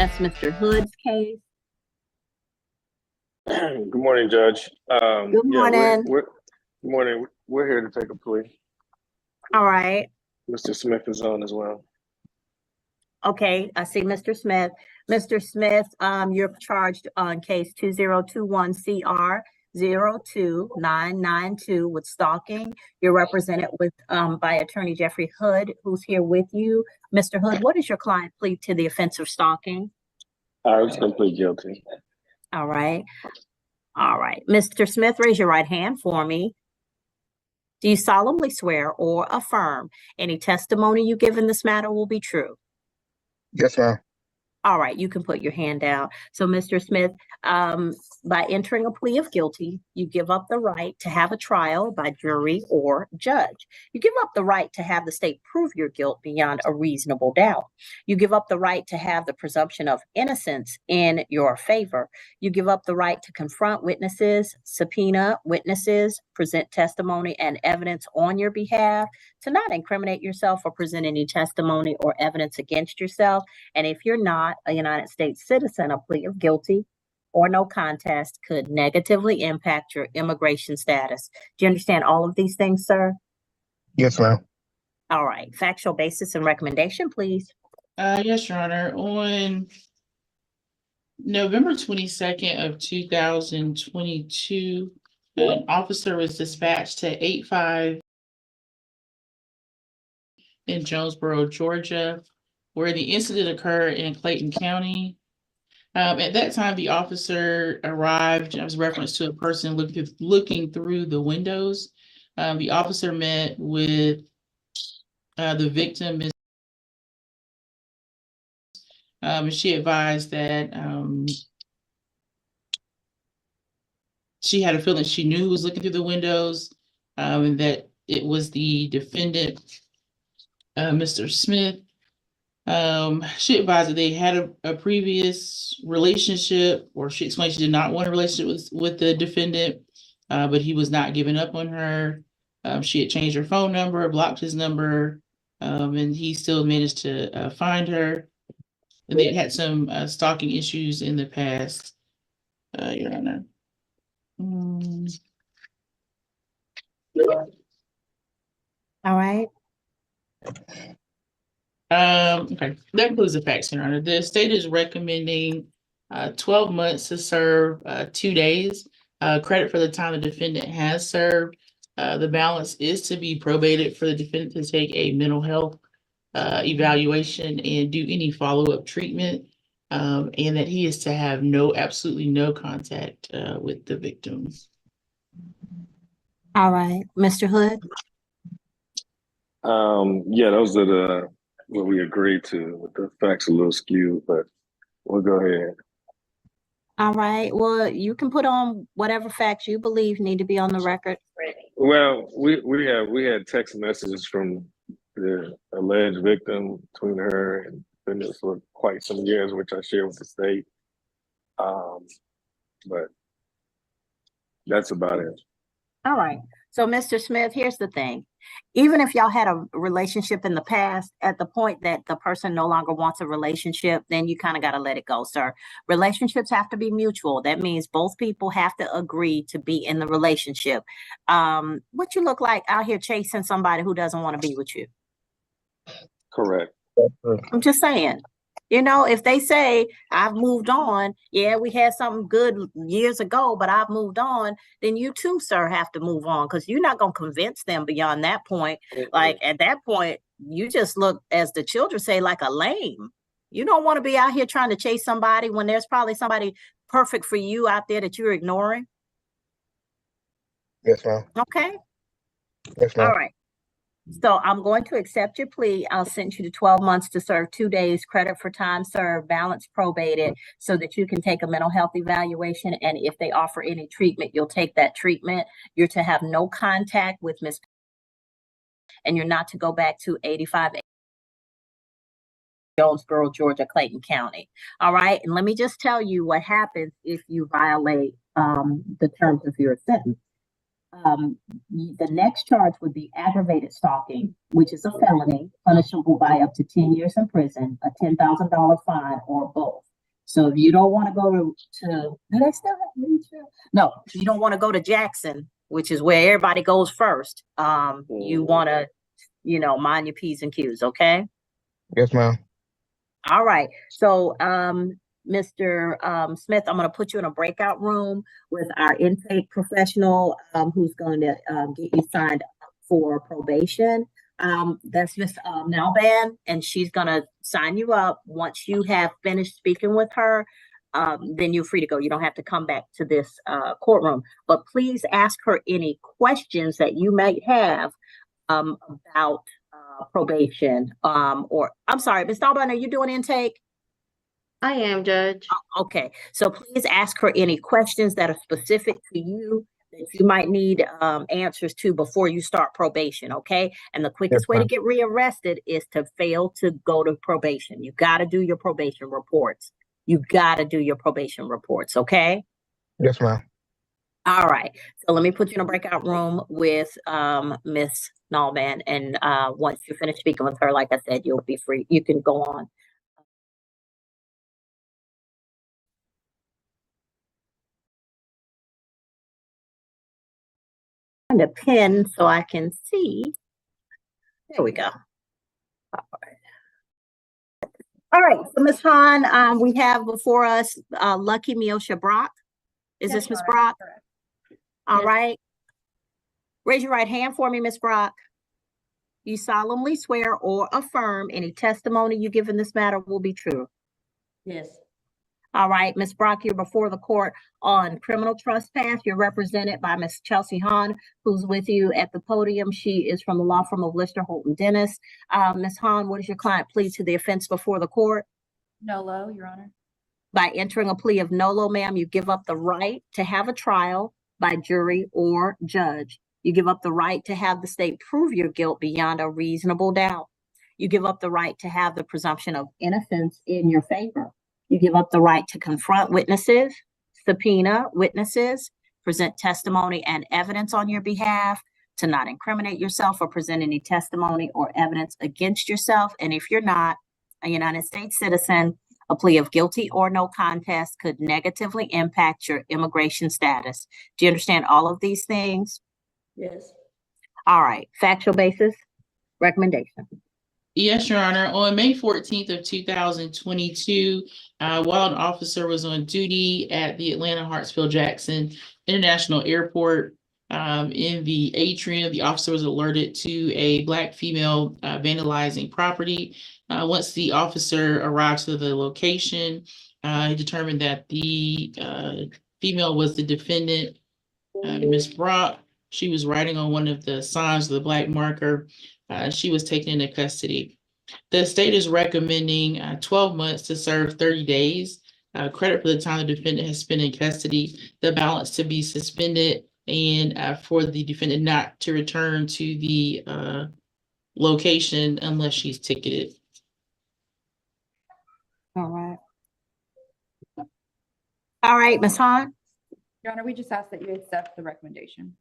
That's Mr. Hood's case. Good morning, Judge. Good Yeah, morning. good morning. We're here to take a plea. All right. Mr. Smith is on as well. Okay, I see Mr. Smith. Mr. Smith, you're charged on case 2021 CR 02992 with stalking. You're represented with by attorney Jeffrey Hood, who's here with you. Mr. Hood, what is your client plead to the offense of stalking? I was going to plead guilty. All right. All right. Mr. Smith, raise your right hand for me. Do you solemnly swear or affirm any testimony you give in this matter will be true? Yes, ma'am. All right, you can put your hand down. So, Mr. Smith, by entering a plea of guilty, you give up the right to have a trial by jury or judge. You give up the right to have the state prove your guilt beyond a reasonable doubt. You give up the right to have the presumption of innocence in your favor. You give up the right to confront witnesses, subpoena witnesses, present testimony and evidence on your behalf, to not incriminate yourself or present any testimony or evidence against yourself. And if you're not a United States citizen, a plea of guilty or no contest could negatively impact your immigration status. Do you understand all of these things, sir? Yes, ma'am. All right. Factual basis and recommendation, please. Yes, Your Honor. On November 22nd of 2022, an officer was dispatched to 85 in Jonesboro, Georgia, where the incident occurred in Clayton County. At that time, the officer arrived, and it was reference to a person looking through the windows. The officer met with the victim. She advised that she had a feeling she knew who was looking through the windows, and that it was the defendant, Mr. Smith. She advised that they had a previous relationship, or she explained she did not want a relationship with the defendant, but he was not giving up on her. She had changed her phone number, blocked his number, and he still managed to find her. And they had some stalking issues in the past, Your Honor. All right. Okay, that includes the facts, Your Honor. The state is recommending 12 months to serve 2 days. Credit for the time the defendant has served. The balance is to be probated for the defendant to take a mental health evaluation and do any follow-up treatment, and that he is to have absolutely no contact with the victim. All right. Mr. Hood? Yeah, those are what we agreed to. The facts a little skewed, but we'll go ahead. All right. Well, you can put on whatever facts you believe need to be on the record. Well, we had text messages from the alleged victim between her and defendants for quite some years, which I shared with the state. But that's about it. All right. So, Mr. Smith, here's the thing. Even if y'all had a relationship in the past, at the point that the person no longer wants a relationship, then you kind of got to let it go, sir. Relationships have to be mutual. That means both people have to agree to be in the relationship. What you look like out here chasing somebody who doesn't want to be with you? Correct. I'm just saying. You know, if they say, I've moved on, yeah, we had something good years ago, but I've moved on, then you too, sir, have to move on, because you're not going to convince them beyond that point. Like, at that point, you just look, as the children say, like a lame. You don't want to be out here trying to chase somebody when there's probably somebody perfect for you out there that you're ignoring. Yes, ma'am. Okay. Yes, ma'am. All right. So I'm going to accept your plea. I'll send you to 12 months to serve 2 days, credit for time served, balance probated, so that you can take a mental health evaluation. And if they offer any treatment, you'll take that treatment. You're to have no contact with Ms. and you're not to go back to 85 Jonesboro, Georgia, Clayton County. All right. And let me just tell you what happens if you violate the terms of your sentence. The next charge would be aggravated stalking, which is a felony, punishable by up to 10 years in prison, a $10,000 fine, or both. So if you don't want to go to, do they still have Leesville? No, if you don't want to go to Jackson, which is where everybody goes first. You want to, mind your P's and Q's, okay? Yes, ma'am. All right. So, Mr. Smith, I'm going to put you in a breakout room with our intake professional, who's going to get you signed up for probation. That's Miss Nalban, and she's going to sign you up. Once you have finished speaking with her, then you're free to go. You don't have to come back to this courtroom. But please ask her any questions that you might have about probation. Or I'm sorry, Ms. Nalban, are you doing intake? I am, Judge. Okay, so please ask her any questions that are specific to you that you might need answers to before you start probation, okay? And the quickest way to ma'am. get rearrested is to fail to go to probation. You got to do your probation reports. You got to do your probation reports, okay? Yes, ma'am. All right, so let me put you in a breakout room with Miss Nallman, and once you finish speaking with her, like I said, you'll be free. You can go on. Find a pen so I can see. There we go. All right, so Ms. Hahn, we have before us Lucky Miosha Brock. Is this Ms. Brock? All Yes. right. Raise your right hand for me, Ms. Brock. You solemnly swear or affirm any testimony you give in this matter will be true. Yes. All right, Ms. Brock, you're before the court on criminal trespass. You're represented by Ms. Chelsea Hahn, who's with you at the podium. She is from the law firm of Lister, Holton, Dennis. Ms. Hahn, what is your client plead to the offense before the court? Nolo, Your Honor. By entering a plea of nolo, ma'am, you give up the right to have a trial by jury or judge. You give up the right to have the state prove your guilt beyond a reasonable doubt. You give up the right to have the presumption of innocence in your favor. You give up the right to confront witnesses, subpoena witnesses, present testimony and evidence on your behalf, to not incriminate yourself or present any testimony or evidence against yourself. And if you're not a United States citizen, a plea of guilty or no contest could negatively impact your immigration status. Do you understand all of these things? Yes. All right, factual basis, recommendation. Yes, Your Honor. On May 14th of 2022, while an officer was on duty at the Atlanta Hartsfield-Jackson International Airport, in the atrium, the officer was alerted to a Black female vandalizing property. Once the officer arrived to the location, he determined that the female was the defendant, Ms. Brock. She was writing on one of the signs of the Black marker. She was taken into custody. The state is recommending 12 months to serve 30 days. Credit for the time the defendant has spent in custody, the balance to be suspended, and for the defendant not to return to the location unless she's ticketed. All right. All right, Ms. Hahn. Your Honor, we just ask that you accept the recommendation.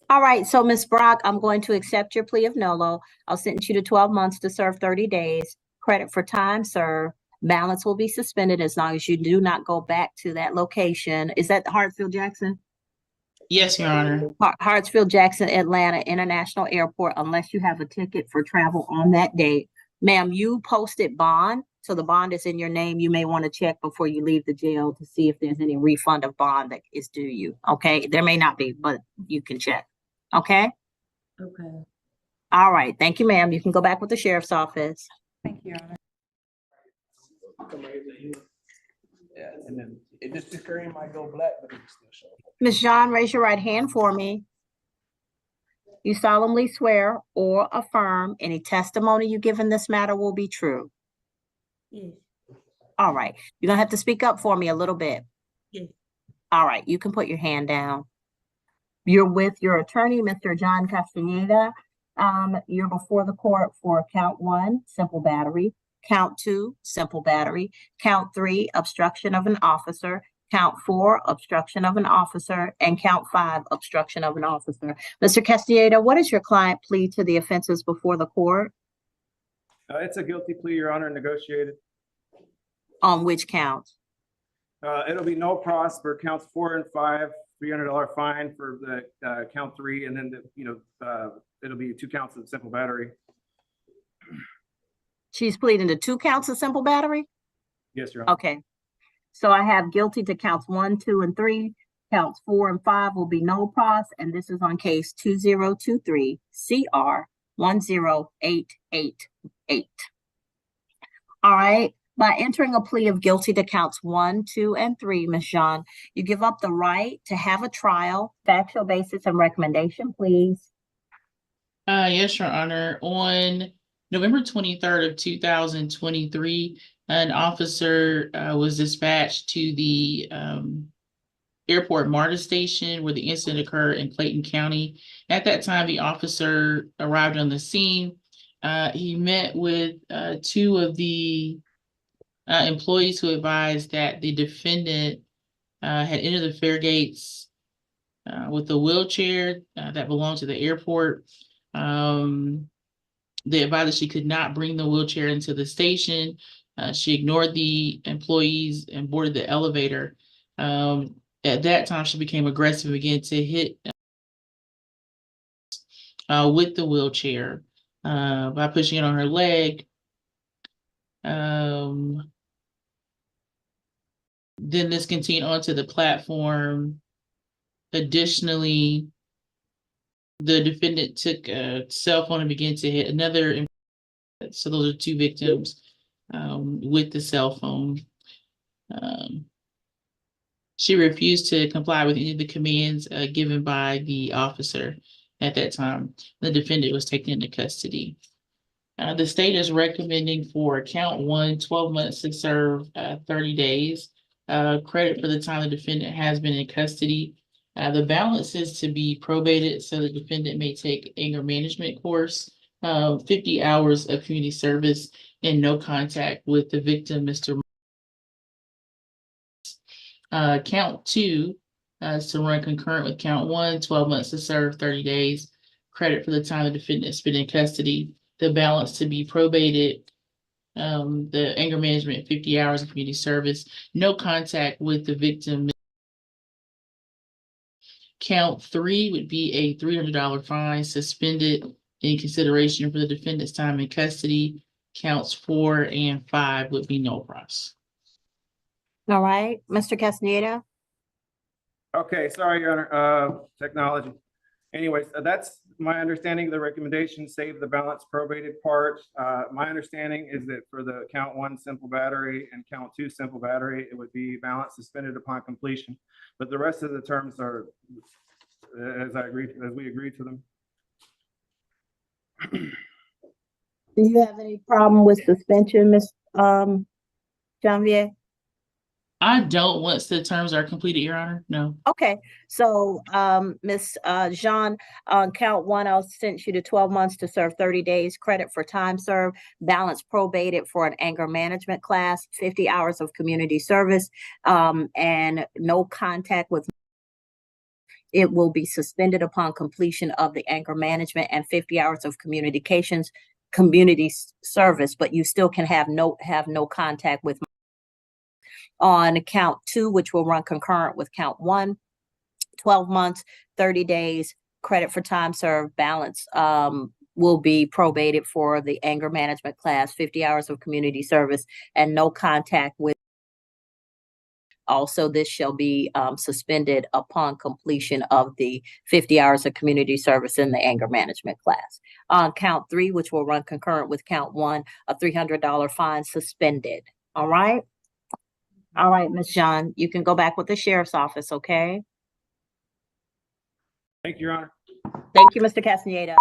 All right, so Ms. Brock, I'm going to accept your plea of nolo. I'll sentence you to 12 months to serve 30 days. Credit for time served. Balance will be suspended as long as you do not go back to that location. Is that Hartsfield-Jackson? Yes, Your Honor. Hartsfield-Jackson Atlanta International Airport, unless you have a ticket for travel on that date. Ma'am, you posted bond, so the bond is in your name. You may want to check before you leave the jail to see if there's any refund of bond that is due you, okay? There may not be, but you can check, okay? Okay. All right, thank you, ma'am. You can go back with the sheriff's office. Thank you, Your Honor. Yeah, and then this screen might go black, but it can still show. Ms. Jean, raise your right hand for me. You solemnly swear or affirm any testimony you give in this matter will be true. Yes. All right, you're gonna have to speak up for me a little bit. Yes. All right, you can put your hand down. You're with your attorney, Mr. John Castaneda. You're before the court for count 1, simple battery, count 2, simple battery, count 3, obstruction of an officer, count 4, obstruction of an officer, and count 5, obstruction of an officer. Mr. Castaneda, what is your client plea to the offenses before the court? It's a guilty plea, Your Honor, negotiated. On which count? It'll be no pros for counts 4 and 5, $300 fine for the count 3, and then it'll be 2 counts of simple battery. She's pleading to 2 counts of simple battery? Yes, Your Honor. Okay. So I have guilty to counts 1, 2, and 3. Counts 4 and 5 will be no pros, and this is on case 2023 CR 10888. All right. By entering a plea of guilty to counts 1, 2, and 3, Ms. Jean, you give up the right to have a trial, factual basis, and recommendation, please. Yes, Your Honor. On November 23rd of 2023, an officer was dispatched to the airport MARTA station where the incident occurred in Clayton County. At that time, the officer arrived on the scene. He met with 2 of the employees who advised that the defendant had entered the fare gates with a wheelchair that belonged to the airport. They advised that she could not bring the wheelchair into the station. She ignored the employees and boarded the elevator. At that time, she became aggressive and began to hit with the wheelchair by pushing it on her leg. Then this continued onto the platform. Additionally, the defendant took a cell phone and began to hit another. So those are 2 victims with the cell phone. She refused to comply with any of the commands given by the officer at that time. The defendant was taken into custody. The state is recommending for count 1, 12 months to serve 30 days. Credit for the time the defendant has been in custody. The balance is to be probated so the defendant may take anger management course, 50 hours of community service, and no contact with the victim, Mr. Count 2 is to run concurrent with count 1, 12 months to serve 30 days. Credit for the time the defendant has been in custody. The balance to be probated, the anger management, 50 hours of community service, no contact with the victim. Count 3 would be a $300 fine suspended in consideration for the defendant's time in custody. Counts 4 and 5 would be no pros. All right, Mr. Castaneda? Okay, sorry, Your Honor, technology. Anyways, that's my understanding of the recommendation, save the balance probated part. My understanding is that for the count 1 simple battery and count 2 simple battery, it would be balance suspended upon completion. But the rest of the terms are as we agreed to them. Do you have any problem with suspension, Ms. Janvier? I don't once the terms are completed, Your Honor. No. Okay, so Ms. Jean, on count 1, I'll sentence you to 12 months to serve 30 days, credit for time served, balance probated for an anger management class, 50 hours of community service, and no contact with. It will be suspended upon completion of the anger management and 50 hours of community service, but you still can have no contact with. On count 2, which will run concurrent with count 1, 12 months, 30 days, credit for time served, balance will be probated for the anger management class, 50 hours of community service, and no contact with. Also, this shall be suspended upon completion of the 50 hours of community service in the anger management class. On count 3, which will run concurrent with count 1, a $300 fine suspended. All right? All right, Ms. Jean, you can go back with the sheriff's office, okay? Thank you, Your Honor. Thank you, Mr. Castaneda.